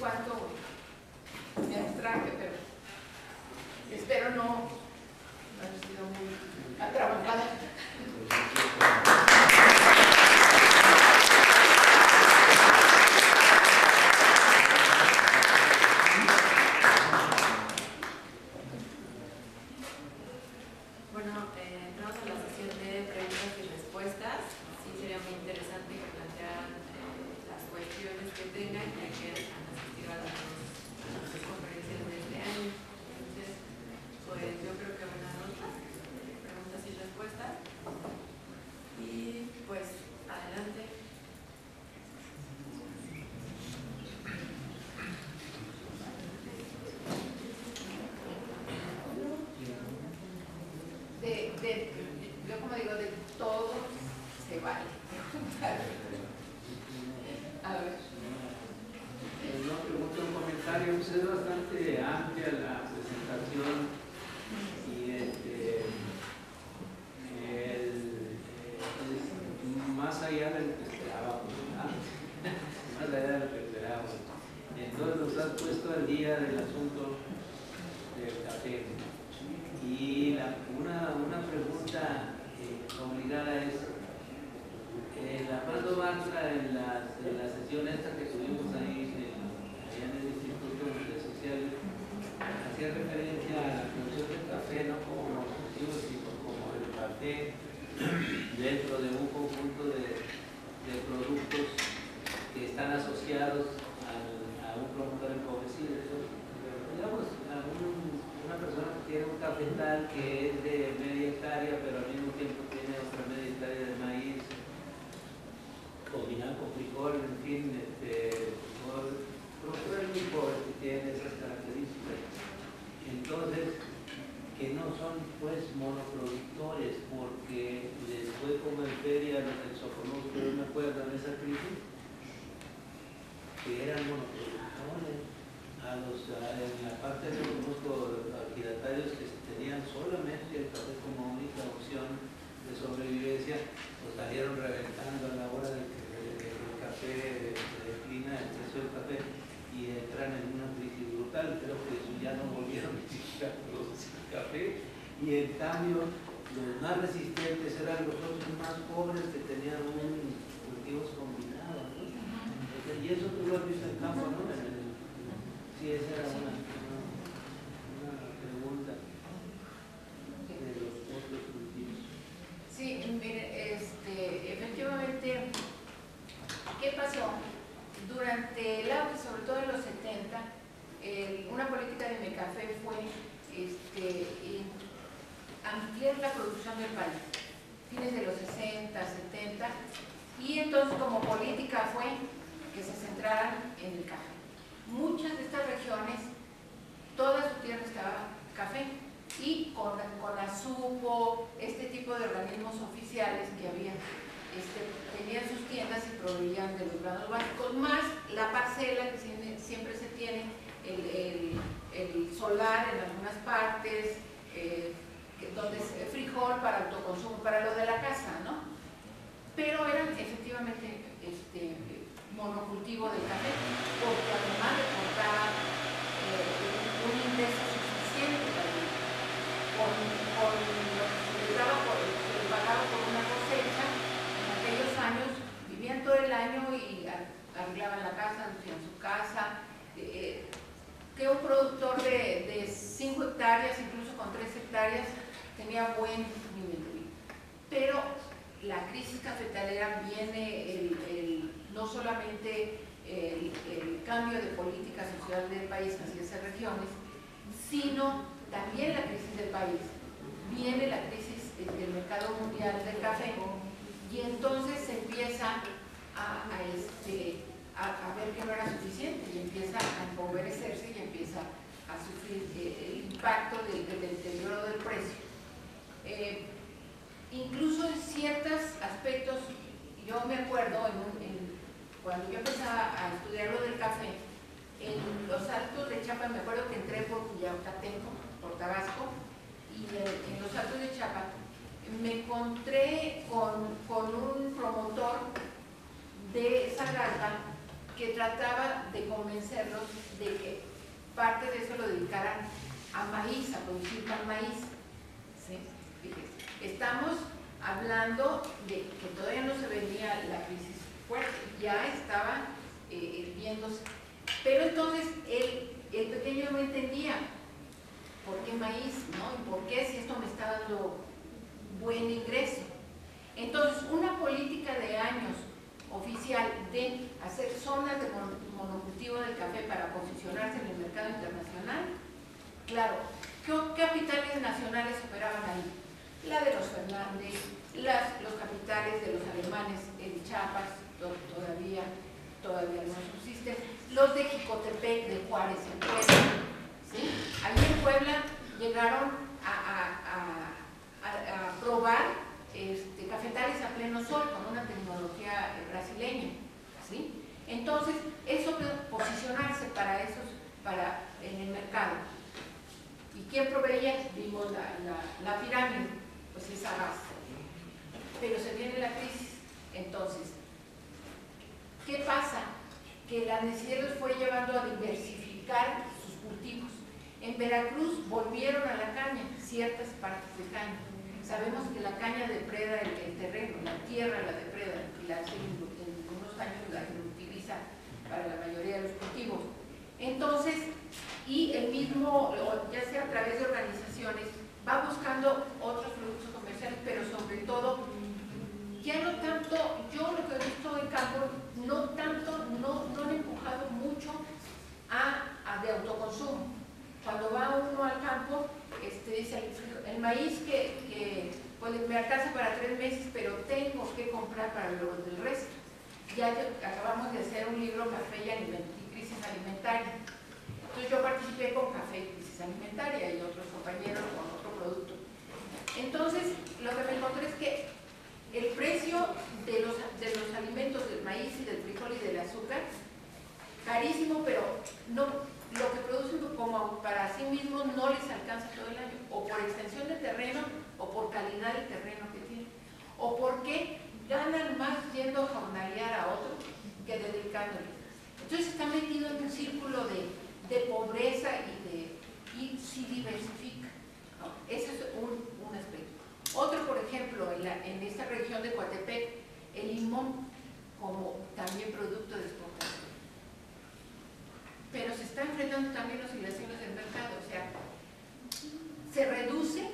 cuánto me abstraje, pero espero no haber sido muy atrabancada. Bueno, entramos a la sesión de preguntas y respuestas. Sí, sería muy interesante que plantearan las cuestiones que tengan, ya que han asistido a las conferencias de este año. Entonces, pues yo creo que una nota, preguntas y respuestas. Y pues, adelante. Yo como digo, de todo se vale. A ver. No pregunto un comentario, pues es bastante amplia la presentación y es más allá de lo que esperábamos, más allá de lo que esperábamos. Entonces nos has puesto al día del asunto del café. Y una pregunta obligada es, la Paz Bartra en la sesión esta que tuvimos ahí allá en el Instituto de Social, hacía referencia a la producción del café, no como objetivo, sino como el café dentro de un conjunto de productos que están asociados a un promotor empobrecido. Digamos, una persona que tiene un cafetal que es de media hectárea, pero al mismo tiempo tiene otra media hectárea de maíz, combinado con frijol, en fin, productor muy pobre que tiene esas características. Entonces, que no son pues monoproductores, porque les fue como en feria los del Socorro, que me acuerdan de esa crisis, que eran monoproductores. En la parte de los ejidatarios que tenían solamente el café como única opción de sobrevivencia, pues salieron reventando a la hora de que el café declina el precio del café y entran en una crisis brutal. Creo que eso ya no volvieron a producir café, y en cambio los más resistentes eran los otros más pobres que tenían cultivos combinados, ¿no? Y eso tú lo has visto en campo, ¿no? Sí, esa era una pregunta de los otros cultivos. Sí, mire, efectivamente, ¿qué pasó? Durante el auge, sobre todo en los 70, una política de Mecafé fue ampliar la producción del país, fines de los 60, 70, y entonces como política fue que se centraran en el café. Muchas de estas regiones, toda su tierra estaba café, y con ASUPO, este tipo de organismos oficiales que había, tenían sus tiendas y proveían de los granos básicos, más la parcela que siempre se tiene, el solar en algunas partes, donde es frijol para autoconsumo, para lo de la casa, ¿no? Pero eran efectivamente monocultivo del café, porque además reportaba un ingreso suficiente también, con lo que se le pagaba por una cosecha. En aquellos años vivían todo el año y arreglaban la casa, hacían su casa, que un productor de 5 hectáreas, incluso con 3 hectáreas, tenía buen nivel de vida. Pero la crisis cafetalera viene no solamente el cambio de política social del país hacia esas regiones, sino también la crisis del país. Viene la crisis del mercado mundial del café, y entonces se empieza a ver que no era suficiente, y empieza a empobrecerse y empieza a sufrir el impacto del deterioro del precio. Incluso en ciertos aspectos, yo me acuerdo cuando yo empezaba a estudiar lo del café, en los Altos de Chiapas, me acuerdo que entré por Cuyahocatenco, por Tabasco, y en los Altos de Chiapas me encontré con un promotor de esa granja que trataba de convencerlos de que parte de eso lo dedicaran a maíz, a producir pan maíz. ¿Sí? Fíjense, estamos hablando de que todavía no se venía la crisis fuerte, ya estaba viéndose. Pero entonces el pequeño no entendía por qué maíz, ¿no? Y por qué si esto me está dando buen ingreso. Entonces, una política de años oficial de hacer zonas de monocultivo del café para posicionarse en el mercado internacional, claro, ¿qué capitales nacionales operaban ahí? La de los Fernández, los capitales de los alemanes en Chiapas, todavía no subsisten, los de Jicotepec, de Juárez, en Puebla, ¿sí? Allí en Puebla llegaron a probar cafetales a pleno sol con una tecnología brasileña, ¿sí? Entonces, eso posicionarse en el mercado. ¿Y quién proveía? Vimos la pirámide, pues esa base. Pero se viene la crisis. Entonces, ¿qué pasa? Que la necesidad los fue llevando a diversificar sus cultivos. En Veracruz volvieron a la caña, ciertas partes de caña. Sabemos que la caña depreda el terreno, la tierra la depreda y en unos años la utiliza para la mayoría de los cultivos. Entonces, y el mismo, ya sea a través de organizaciones, va buscando otros productos comerciales, pero sobre todo, ya no tanto, yo lo que he visto en campo, no han empujado mucho de autoconsumo. Cuando va uno al campo, dice el maíz que pues, me alcanza para 3 meses, pero tengo que comprar para lo del resto. Ya acabamos de hacer un libro, Café y Crisis Alimentaria. Entonces yo participé con Café y Crisis Alimentaria y otros compañeros con otro producto. Entonces lo que me encontré es que el precio de los alimentos, del maíz y del frijol y del azúcar, carísimo, pero no, lo que producen como para sí mismos no les alcanza todo el año, o por extensión de terreno, o por calidad del terreno que tienen, o porque ganan más yendo a jornalear a otro que dedicándole. Entonces está metido en un círculo de pobreza y si diversifica. ¿No? Ese es un aspecto. Otro, por ejemplo, en esta región de Coatepec, el limón como también producto de exportación. Pero se está enfrentando también oscilaciones del mercado, o sea, se reduce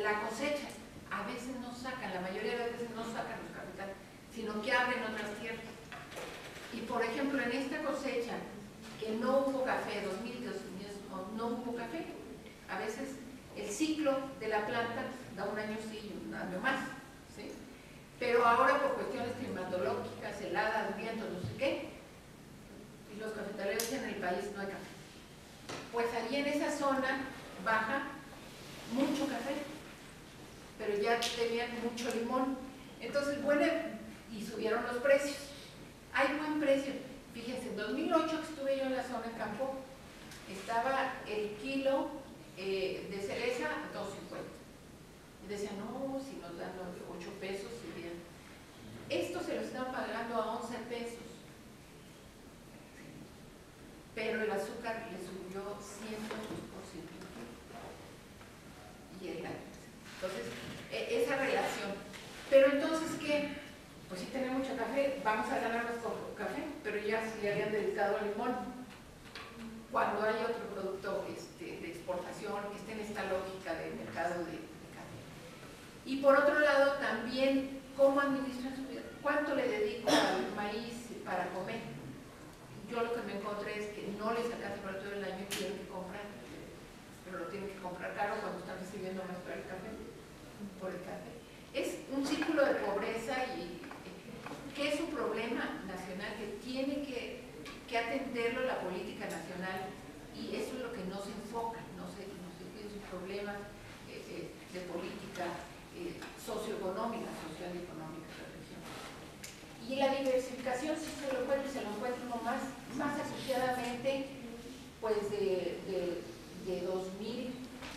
la cosecha, a veces no sacan, la mayoría de las veces no sacan los capitales, sino que abren otras tierras. Y por ejemplo, en esta cosecha, que no hubo café, 2002 no hubo café, a veces el ciclo de la planta da un año sí y un año más, ¿sí? Pero ahora por cuestiones climatológicas, heladas, vientos, no sé qué, y los cafetaleros en el país no hay café. Pues allí en esa zona baja mucho café, pero ya tenían mucho limón. Entonces, bueno, y subieron los precios. Hay buen precio. Fíjense, en 2008 que estuve yo en la zona de campo, estaba el kilo de cereza a 2.50. Y decían, no, si nos dan 8 pesos, si bien. Esto se lo están pagando a 11 pesos. Pero el azúcar le subió 102%. Y entonces, esa relación. Pero entonces, ¿qué? Pues sí tenemos mucho café, vamos a ganar más con café, pero ya se le habían dedicado al limón. Cuando hay otro producto de exportación que esté en esta lógica de mercado de café. Y por otro lado, también, ¿cómo administran su vida? ¿Cuánto le dedico al maíz para comer? Yo lo que me encontré es que no les alcanza para todo el año y tienen que comprar, pero lo tienen que comprar caro cuando están recibiendo más por el café. Es un círculo de pobreza y que es un problema nacional que tiene que atenderlo la política nacional, y eso es lo que no se enfoca, no se tiene sus problemas de política socioeconómica, social y económica de la región. Y la diversificación, si se lo encuentra uno más asociadamente, pues de 2000,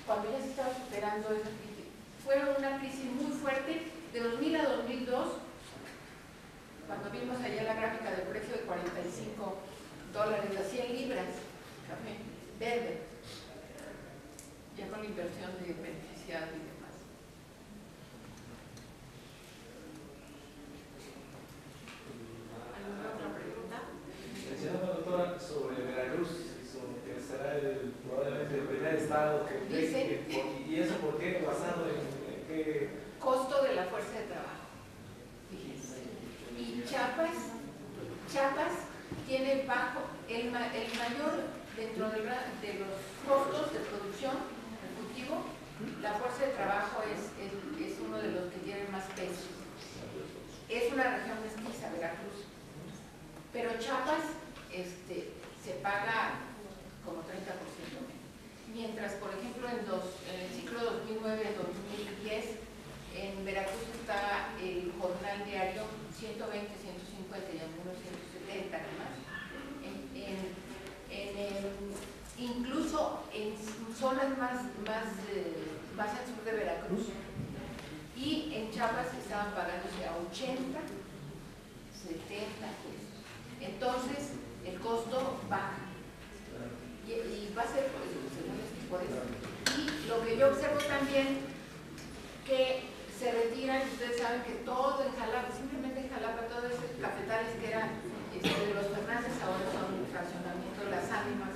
cuando ya se estaba superando esa crisis. Fue una crisis muy fuerte, de 2000 a 2002, cuando vimos allá la $45 a 100 libras, café verde, ya con la inversión de beneficiado y demás. ¿Alguna otra pregunta? Mencionaba la doctora sobre Veracruz, sobre que será probablemente el primer estado que y eso por qué, basado en qué Costo de la fuerza de trabajo. Fíjense. Y Chiapas tiene bajo, el mayor dentro de los costos de producción ejecutivo, la fuerza de trabajo es uno de los que tiene más peso. Es una región mestiza, Veracruz. Pero Chiapas se paga como 30% menos. Mientras, por ejemplo, en el ciclo 2009-2010, en Veracruz está el jornal diario 120, 150 y algunos 170 además. Incluso en zonas más al sur de Veracruz. Y en Chiapas estaban pagándose a 80, 70 pesos. Entonces, el costo baja. Y va a ser según este tipo de eso. Y lo que yo observo también, que se retiran, ustedes saben que todo en Jalapa, simplemente en Jalapa, todos esos cafetales que eran de los Fernández, ahora son un fraccionamiento, Las Ánimas,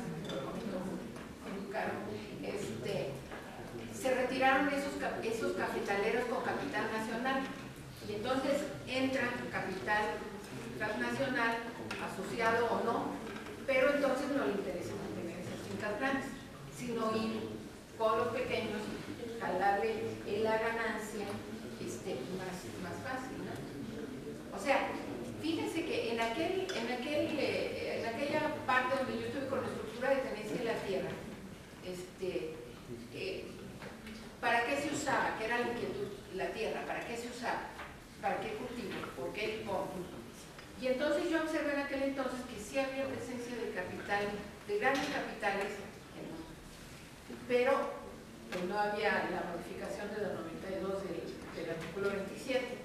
muy caro. Se retiraron esos cafetaleros con capital nacional y entonces entra capital transnacional, asociado o no, pero entonces no le interesa mantener esas fincas grandes, sino ir con los pequeños, jalarle la ganancia más fácil, ¿no? O sea, fíjense que en aquella parte donde yo estuve con la estructura de tenencia de la tierra, ¿para qué se usaba? ¿Qué era la inquietud? La tierra, ¿para qué se usaba? ¿Para qué cultivo? ¿Por qué cómo? Y entonces yo observé en aquel entonces que sí había presencia de capital, de grandes capitales, pero pues no había la modificación de la 92 del artículo 27.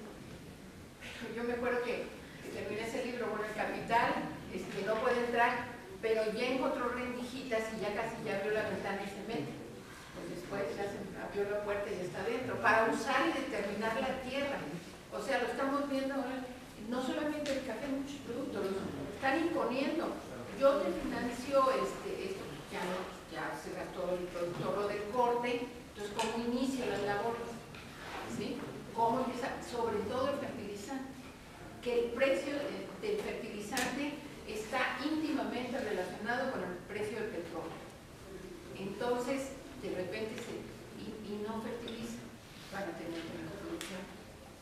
Yo me acuerdo que terminé ese libro, bueno, el capital no puede entrar, pero ya encontró rendijitas y ya casi ya abrió la ventana y se mete. Pues después ya se abrió la puerta y ya está dentro, para usar y determinar la tierra. O sea, lo estamos viendo ahora, no solamente el café, muchos productos, los están imponiendo. Yo te financio esto, ya se gastó el productor lo del corte, entonces ¿cómo inicia las labores? ¿Sí? ¿Cómo empieza? Sobre todo el fertilizante, que el precio del fertilizante está íntimamente relacionado con el precio del petróleo. Entonces, de repente, y no fertilizan, van a tener menos producción,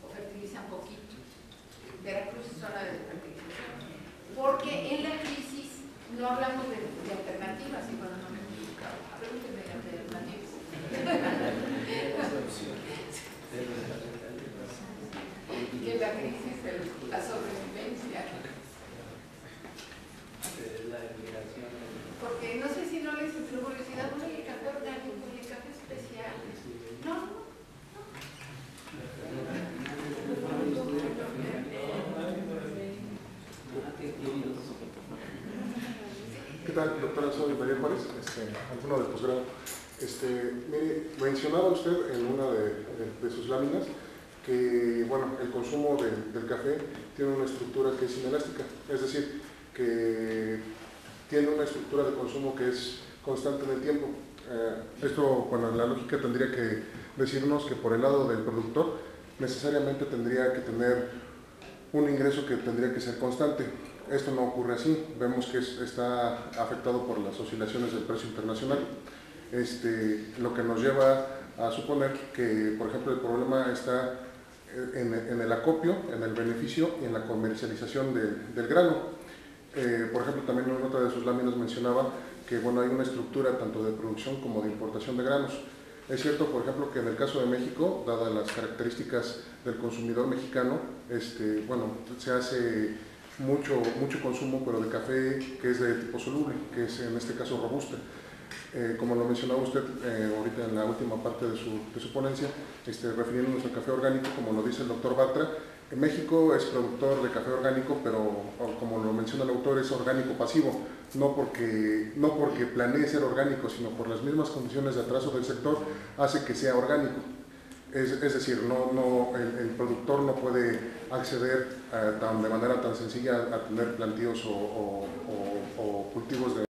o fertilizan poquito. Veracruz es zona de fertilización, porque en la crisis no hablamos de alternativas, y bueno, no me he equivocado. Pregúntenme de alternativas. Que la crisis, la sobrevivencia. La emigración. Porque no sé si no les entró curiosidad, ¿no? El café orgánico y el café especial. No. ¿Qué tal, doctora? Soy María Juárez, alumno de posgrado. Mire, mencionaba usted en una de sus láminas que, bueno, el consumo del café tiene una estructura que es inelástica, es decir, que tiene una estructura de consumo que es constante en el tiempo. Esto, bueno, la lógica tendría que decirnos que por el lado del productor necesariamente tendría que tener un ingreso que tendría que ser constante. Esto no ocurre así, vemos que está afectado por las oscilaciones del precio internacional, lo que nos lleva a suponer que, por ejemplo, el problema está en el acopio, en el beneficio y en la comercialización del grano. Por ejemplo, también en otra de sus láminas mencionaba que, bueno, hay una estructura tanto de producción como de importación de granos. Es cierto, por ejemplo, que en el caso de México, dadas las características del consumidor mexicano, bueno, se hace mucho consumo, pero de café que es de tipo soluble, que es en este caso robusta. Como lo mencionaba usted ahorita en la última parte de su ponencia, refiriéndonos al café orgánico, como lo dice el doctor Bartra, En México es productor de café orgánico, pero como lo menciona el autor, es orgánico pasivo, no porque planee ser orgánico, sino por las mismas condiciones de atraso del sector hace que sea orgánico. Es decir, el productor no puede acceder de manera tan sencilla a tener plantíos o cultivos de